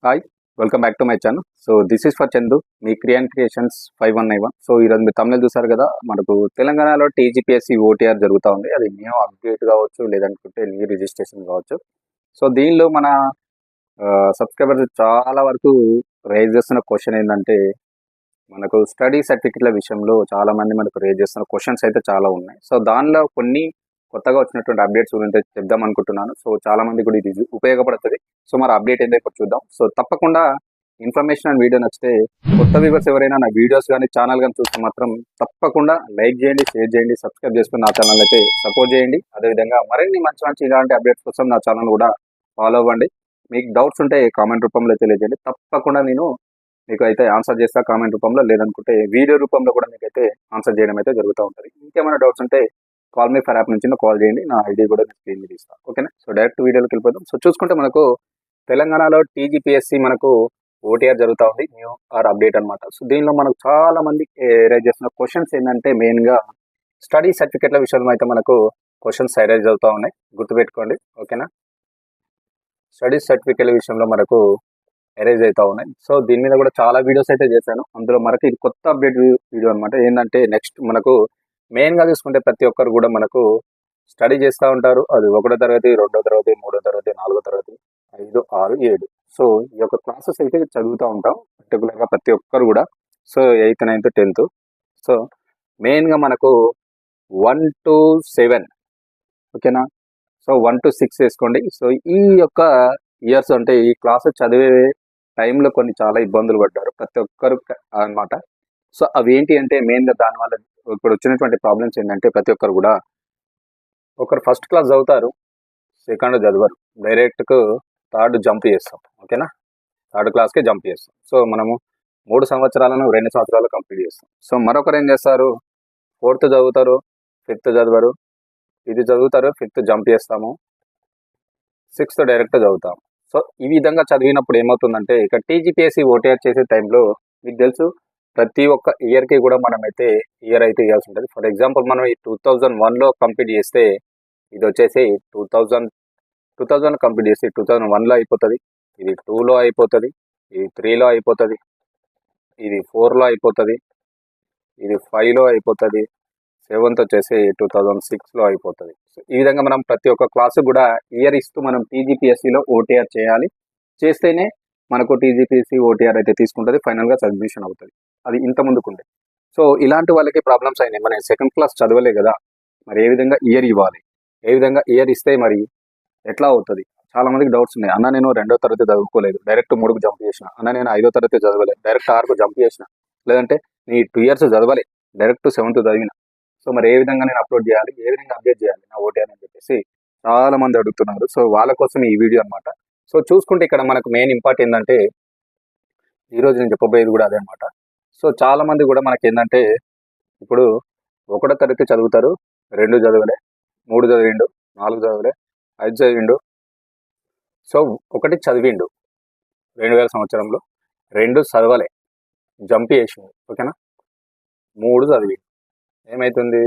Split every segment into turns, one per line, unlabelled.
Hi, welcome back to my channel. So this is for Chandu, me creations 5191. So ఈరోజు మీరు తమిళ చూసారు కదా, మనకు తెలంగాణలో టీజీపీఎస్సీ ఓటీఆర్ జరుగుతూ ఉంది. అది న్యూ అప్డేట్ కావచ్చు, లేదనుకుంటే న్యూ రిజిస్ట్రేషన్ కావచ్చు. సో దీనిలో మన సబ్స్క్రైబర్స్ చాలా వరకు రేజ్ చేస్తున్న క్వశ్చన్ ఏంటంటే, మనకు స్టడీ సర్టిఫికెట్ల విషయంలో చాలా మంది మనకు రేజ్ చేస్తున్న క్వశ్చన్స్ అయితే చాలా ఉన్నాయి. సో దానిలో కొన్ని కొత్తగా వచ్చినటువంటి అప్డేట్స్ గురించి చెప్దాం అనుకుంటున్నాను. సో చాలా మంది కూడా ఇది ఉపయోగపడుతుంది. సో మరి అప్డేట్ ఏందో ఇప్పుడు చూద్దాం. సో తప్పకుండా ఇన్ఫర్మేషన్ అండ్ వీడియో నచ్చితే, కొత్త వ్యూవర్స్ ఎవరైనా నా వీడియోస్ కానీ ఛానల్ కానీ చూస్తే మాత్రం తప్పకుండా లైక్ చేయండి, షేర్ చేయండి, సబ్స్క్రైబ్ చేసుకుని నా ఛానల్ అయితే సపోర్ట్ చేయండి. అదేవిధంగా మరిన్ని మంచి మంచి ఇలాంటి అప్డేట్స్ కోసం నా ఛానల్ కూడా ఫాలో అవ్వండి. మీకు డౌట్స్ ఉంటే కామెంట్ రూపంలో తెలియజేయండి. తప్పకుండా నేను మీకు అయితే ఆన్సర్ చేస్తా కామెంట్ రూపంలో, లేదనుకుంటే వీడియో రూపంలో కూడా మీకైతే ఆన్సర్ చేయడం అయితే జరుగుతూ ఉంటుంది. ఇంకేమైనా డౌట్స్ ఉంటే కాల్ మీ ఫర్ యాప్ నుంచి కాల్ చేయండి. నా ఐడి కూడా నేను స్క్రీన్ మీద ఇస్తాను. ఓకేనా? సో డైరెక్ట్ వీడియోలోకి వెళ్ళిపోతాం. సో చూసుకుంటే మనకు తెలంగాణలో టీజీపీఎస్సీ మనకు ఓటీఆర్ జరుగుతూ ఉంది, న్యూ ఆర్ అప్డేట్ అనమాట. సో దీనిలో మనకు చాలా మంది రైజ్ చేస్తున్న క్వశ్చన్స్ ఏంటంటే, మెయిన్గా స్టడీ సర్టిఫికెట్ల విషయంలో అయితే మనకు క్వశ్చన్స్ రైజ్ అవుతూ ఉన్నాయి. గుర్తుపెట్టుకోండి, ఓకేనా? స్టడీ సర్టిఫికెట్ల విషయంలో మనకు అరేంజ్ అవుతూ ఉన్నాయి. సో దీని మీద కూడా చాలా వీడియోస్ అయితే చేశాను. అందులో మనకి ఇది కొత్త అప్డేట్ వీడియో అనమాట. ఏంటంటే నెక్స్ట్ మనకు మెయిన్గా చూసుకుంటే ప్రతి ఒక్కరు కూడా మనకు స్టడీ చేస్తూ ఉంటారు. అది 1వ తరగతి, 2వ తరగతి, 3వ తరగతి, 4వ తరగతి, 5, 6, 7. సో ఈ యొక్క క్లాసెస్ అయితే చదువుతూ ఉంటాం పర్టికులర్గా ప్రతి ఒక్కరు కూడా. So 8th, 9th, 10th. So మెయిన్గా మనకు 1 to 7, ఓకేనా? సో 1 to 6 వేసుకోండి. సో ఈ యొక్క ఇయర్స్ అంటే ఈ క్లాస్ చదివే టైంలో కొన్ని చాలా ఇబ్బందులు పడ్డారు ప్రతి ఒక్కరు అనమాట. సో అవి ఏంటి అంటే, మెయిన్గా దానివల్ల ఇప్పుడు వచ్చినటువంటి ప్రాబ్లమ్స్ ఏంటంటే, ప్రతి ఒక్కరు కూడా ఒకరు ఫస్ట్ క్లాస్ చదువుతారు, సెకండ్ చదవరు, డైరెక్ట్కు థర్డ్ జంప్ చేస్తాం. ఓకేనా? థర్డ్ క్లాస్కే జంప్ చేస్తాం. సో మనము 3 సంవత్సరాలను 2 సంవత్సరాలు కంప్లీట్ చేస్తాం. సో మరొకరు ఏం చేస్తారు, 4th చదువుతారు, 5th చదవరు, ఇది చదువుతారు, 5th జంప్ చేస్తాము, 6th డైరెక్ట్ చదువుతాము. సో ఈ విధంగా చదివినప్పుడు ఏమవుతుందంటే, ఇక టీజీపీఎస్సీ ఓటీఆర్ చేసే టైంలో మీకు తెలుసు ప్రతి ఒక్క ఇయర్కి కూడా మనమైతే ఇయర్ అయితే ఇవ్వాల్సి ఉంటుంది. ఫర్ ఎగ్జాంపుల్ మనం ఈ 2001లో కంప్లీట్ చేస్తే, ఇది వచ్చేసి 2000 కంప్లీట్ చేస్తే 2001లో అయిపోతుంది, ఇది 2లో అయిపోతుంది, ఇది 3లో అయిపోతుంది, ఇది 4లో అయిపోతుంది, ఇది 5లో అయిపోతుంది, 7th వచ్చేసి 2006లో అయిపోతుంది. సో ఈ విధంగా మనం ప్రతి ఒక్క క్లాసు కూడా ఇయర్ ఇస్తూ మనం టీజీపీఎస్సీలో ఓటీఆర్ చేయాలి. చేస్తేనే మనకు టీజీపీఎస్సీ ఓటీఆర్ అయితే తీసుకుంటుంది, ఫైనల్గా సబ్మిషన్ అవుతుంది. అది ఇంత ముందుకుండే. సో ఇలాంటి వాళ్ళకి ప్రాబ్లమ్స్ అయినాయి. మన సెకండ్ క్లాస్ చదవలే కదా, మరి ఏ విధంగా ఇయర్ ఇవ్వాలి, ఏ విధంగా ఇయర్ ఇస్తే మరి ఎట్లా అవుతుంది, చాలా మందికి డౌట్స్ ఉన్నాయి. అన్న నేను 2వ తరగతి చదువుకోలేదు, డైరెక్ట్ 3కు జంప్ చేసిన. అన్న నేను 5వ తరగతి చదవలేదు, డైరెక్ట్ 6కు జంప్ చేసిన. లేదంటే నీ 2 years చదవలే, డైరెక్ట్ 7th చదివిన. సో మరి ఏ విధంగా నేను అప్లోడ్ చేయాలి, ఏ విధంగా అప్డేట్ చేయాలి నా ఓటీఆర్ అని చెప్పేసి చాలా మంది అడుగుతున్నారు. సో వాళ్ళ కోసం ఈ వీడియో అనమాట. సో చూసుకుంటే ఇక్కడ మనకు మెయిన్ ఇంపార్ట్ ఏంటంటే, ఈరోజు నేను చెప్పబోయేది కూడా అదే అనమాట. సో చాలా మంది కూడా మనకి ఏంటంటే, ఇప్పుడు 1వ తరగతి చదువుతారు, 2 చదవలే, 3 చదివిండు, 4 చదవలే, 5 చదివిండు. సో 1 చదివిండు 2000 సంవత్సరంలో, 2 చదవలే, జంప్ చేసిండు. ఓకేనా? 3 చదివిండు, ఏమవుతుంది,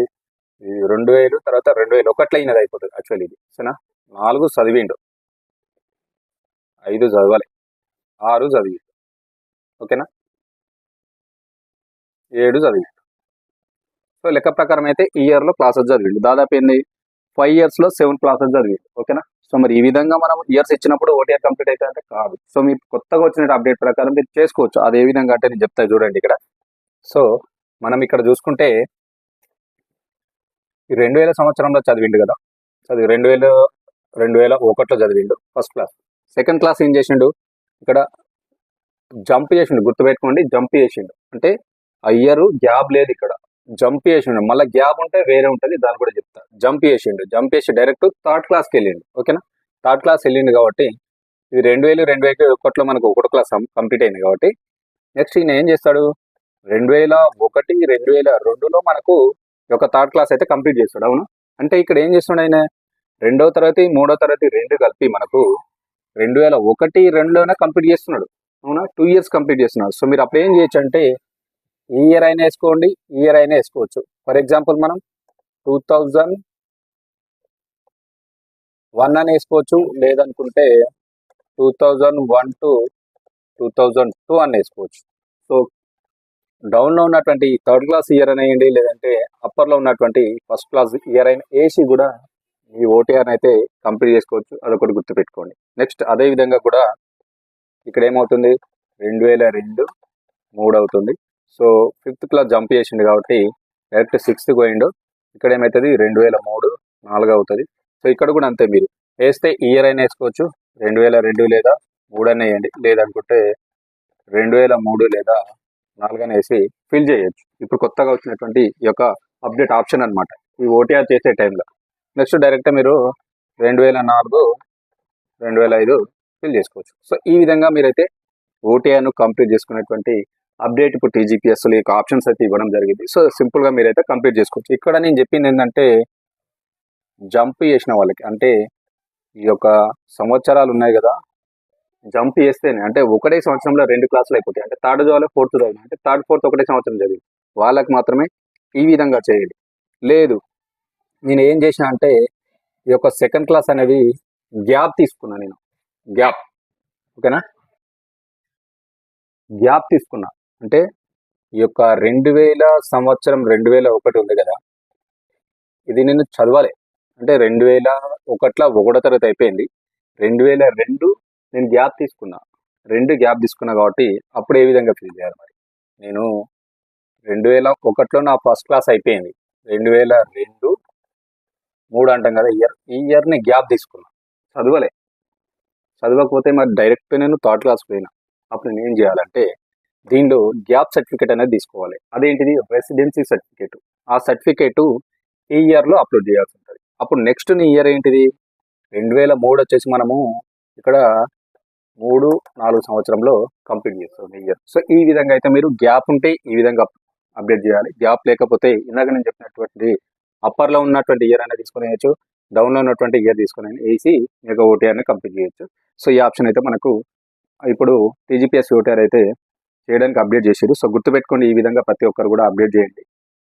2000 తర్వాత 2001లో అయినది అయిపోతుంది యాక్చువల్లీ ఇది. సరేనా? 4 చదివిండు, 5 చదవలే, 6 చదివిండు. ఓకేనా? 7 చదివిండు. సో లెక్క ప్రకారం అయితే ఈ ఇయర్లో క్లాసెస్ చదివిండు. దాదాపు ఏంది 5 yearsలో 7 క్లాసెస్ చదివిండు. ఓకేనా? సో మరి ఈ విధంగా మనం ఇయర్స్ ఇచ్చినప్పుడు ఓటీఆర్ కంప్లీట్ అయితే అంటే కాదు. సో మీరు కొత్తగా వచ్చిన అప్డేట్ ప్రకారం మీరు చేసుకోవచ్చు. అది ఏ విధంగా అంటే నేను చెప్తా చూడండి ఇక్కడ. సో మనం ఇక్కడ చూసుకుంటే ఈ 2000 సంవత్సరంలో చదివిండు కదా, చదివి 2001లో చదివిండు ఫస్ట్ క్లాస్. సెకండ్ క్లాస్ ఏం చేసిండు, ఇక్కడ జంప్ చేసిండు. గుర్తుపెట్టుకోండి, జంప్ చేసిండు అంటే ఆ ఇయర్ గ్యాప్ లేదు, ఇక్కడ జంప్ చేసిండు. మళ్ళీ గ్యాప్ ఉంటే వేరే ఉంటుంది, దాన్ని కూడా చెప్తా. జంప్ చేసిండు, జంప్ చేసి డైరెక్ట్ 3rd క్లాస్కి వెళ్ళిండు. ఓకేనా? 3rd క్లాస్ వెళ్ళిండు కాబట్టి ఇది 2001లో మనకు 1వ క్లాస్ కంప్లీట్ అయింది కాబట్టి, నెక్స్ట్ ఈయన ఏం చేస్తాడు, 2001, 2002లో మనకు ఒక 3rd క్లాస్ అయితే కంప్లీట్ చేస్తాడు. అవును? అంటే ఇక్కడ ఏం చేస్తున్నాడు ఆయన, 2వ తరగతి, 3వ తరగతి 2 కలిపి మనకు 2001, 2లోనే కంప్లీట్ చేస్తున్నాడు. అవునా? 2 years కంప్లీట్ చేస్తున్నాడు. సో మీరు అప్పుడు ఏం చేయొచ్చు అంటే, ఈ ఇయర్ అయినా వేసుకోండి, ఈ ఇయర్ అయినా వేసుకోవచ్చు. ఫర్ ఎగ్జాంపుల్ మనం 2001 అని వేసుకోవచ్చు, లేదనుకుంటే 2001 to 2002 అని వేసుకోవచ్చు. సో డౌన్లో ఉన్నటువంటి థర్డ్ క్లాస్ ఇయర్ అనేయండి, లేదంటే అప్పర్లో ఉన్నటువంటి ఫస్ట్ క్లాస్ ఇయర్ అయిన ఏసీ కూడా ఈ ఓటీఆర్ అయితే కంప్లీట్ చేసుకోవచ్చు. అదొకటి గుర్తుపెట్టుకోండి. నెక్స్ట్ అదే విధంగా కూడా ఇక్కడ ఏమవుతుంది, 2002 3 అవుతుంది. సో 5th క్లాస్ జంప్ చేసిండు కాబట్టి డైరెక్ట్ 6th పోయిండు. ఇక్కడ ఏమవుతుంది 2003 4 అవుతుంది. సో ఇక్కడ కూడా అంతే, మీరు వేస్తే ఇయర్ అయినా వేసుకోవచ్చు, 2002 లేదా 3 అని వేయండి, లేదనుకుంటే 2003 లేదా 4 అని వేసి ఫిల్ చేయొచ్చు. ఇప్పుడు కొత్తగా వచ్చినటువంటి ఈ యొక్క అప్డేట్ ఆప్షన్ అనమాట ఈ ఓటీఆర్ చేసే టైంలో. నెక్స్ట్ డైరెక్ట్ మీరు 2004 2005 ఫిల్ చేసుకోవచ్చు. సో ఈ విధంగా మీరైతే ఓటీఆర్ను కంప్లీట్ చేసుకునేటువంటి అప్డేట్ ఇప్పుడు టీజీపీఎస్లో ఈ ఆప్షన్స్ అయితే ఇవ్వడం జరిగింది. సో సింపుల్గా మీరైతే కంప్లీట్ చేసుకోవచ్చు. ఇక్కడ నేను చెప్పింది ఏంటంటే జంప్ చేసిన వాళ్ళకి, అంటే ఈ యొక్క సంవత్సరాలు ఉన్నాయి కదా, జంప్ చేస్తేనే అంటే ఒకటే సంవత్సరంలో 2 క్లాసులు అయిపోతాయి. అంటే థర్డ్ చదవాలి, ఫోర్త్ చదవాలి, అంటే థర్డ్ ఫోర్త్ ఒకటే సంవత్సరం చదివి వాళ్ళకి మాత్రమే ఈ విధంగా చేయాలి. లేదు నేను ఏం చేసిన అంటే ఈ యొక్క సెకండ్ క్లాస్ అనేవి గ్యాప్ తీసుకున్నా, నేను గ్యాప్, ఓకేనా, గ్యాప్ తీసుకున్నా. అంటే ఈ యొక్క 2000 సంవత్సరం 2001 ఉంది కదా, ఇది నేను చదవాలి. అంటే 2001లో 1వ తరగతి అయిపోయింది, 2002 నేను గ్యాప్ తీసుకున్నా, 2 గ్యాప్ తీసుకున్నా కాబట్టి అప్పుడు ఏ విధంగా ఫీల్ చేయాలి మరి. నేను 2001లో నా ఫస్ట్ క్లాస్ అయిపోయింది, 2002 3 అంటాం కదా ఇయర్, ఈ ఇయర్ని గ్యాప్ తీసుకున్నా, చదవకపోతే మరి డైరెక్ట్ నేను థర్డ్ క్లాస్ పోయినా. అప్పుడు నేను ఏం చేయాలంటే దీనిలో గ్యాప్ సర్టిఫికేట్ అనేది తీసుకోవాలి. అదేంటిది, రెసిడెన్సీ సర్టిఫికేట్. ఆ సర్టిఫికేట్ ఈ ఇయర్లో అప్లోడ్ చేయాల్సి ఉంటుంది. అప్పుడు నెక్స్ట్ ఇయర్ ఏంటిది 2003 వచ్చేసి మనము ఇక్కడ 3-4 సంవత్సరంలో కంప్లీట్ చేస్తాం ఇయర్. సో ఈ విధంగా అయితే మీరు గ్యాప్ ఉంటే ఈ విధంగా అప్డేట్ చేయాలి. గ్యాప్ లేకపోతే ఇందాక నేను చెప్పినటువంటి అప్పర్లో ఉన్నటువంటి ఇయర్ అనేది తీసుకునేయచ్చు, డౌన్లో ఉన్నటువంటి ఇయర్ తీసుకుని వేసి మీకు ఓటీఆర్ని కంప్లీట్ చేయొచ్చు. సో ఈ ఆప్షన్ అయితే మనకు ఇప్పుడు టీజీపీఎస్ ఓటీఆర్ అయితే చేయడానికి అప్డేట్ చేశారు. సో గుర్తుపెట్టుకోండి, ఈ విధంగా ప్రతి ఒక్కరు కూడా అప్డేట్ చేయండి.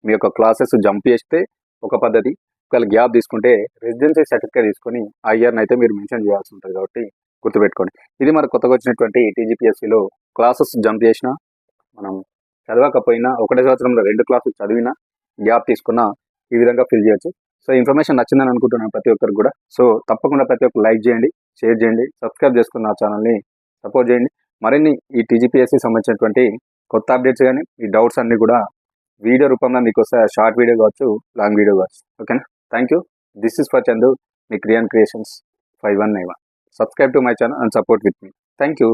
మీ యొక్క క్లాసెస్ జంప్ చేస్తే ఒక పద్ధతి, ఒకవేళ గ్యాప్ తీసుకుంటే రెసిడెన్సీ సర్టిఫికేట్ తీసుకొని ఆ ఇయర్ని అయితే మీరు మెన్షన్ చేయాల్సి ఉంటుంది. కాబట్టి గుర్తుపెట్టుకోండి. ఇది మనకు కొత్తగా వచ్చినటువంటి టీజీపీఎస్సీలో క్లాసెస్ జంప్ చేసినా, మనం చదవకపోయినా, ఒకటే సంవత్సరంలో 2 క్లాసులు చదివినా, గ్యాప్ తీసుకున్నా ఈ విధంగా ఫిల్ చేయొచ్చు. సో ఇన్ఫర్మేషన్ నచ్చిందని అనుకుంటున్నాను ప్రతి ఒక్కరికి కూడా. సో తప్పకుండా ప్రతి ఒక్కరు లైక్ చేయండి, షేర్ చేయండి, సబ్స్క్రైబ్ చేసుకున్న ఆ ఛానల్ని సపోర్ట్ చేయండి. మరిన్ని ఈ టీజీపీఎస్సీ సంబంధించినటువంటి కొత్త అప్డేట్స్ కానీ ఈ డౌట్స్ అన్నీ కూడా వీడియో రూపంలో మీకు వస్తాయి. షార్ట్ వీడియో కావచ్చు, లాంగ్ వీడియో కావచ్చు. ఓకేనా, thank you. This is for Chandu, మీ క్రియాన్ creations 5191. Subscribe to my channel and support with me. Thank you.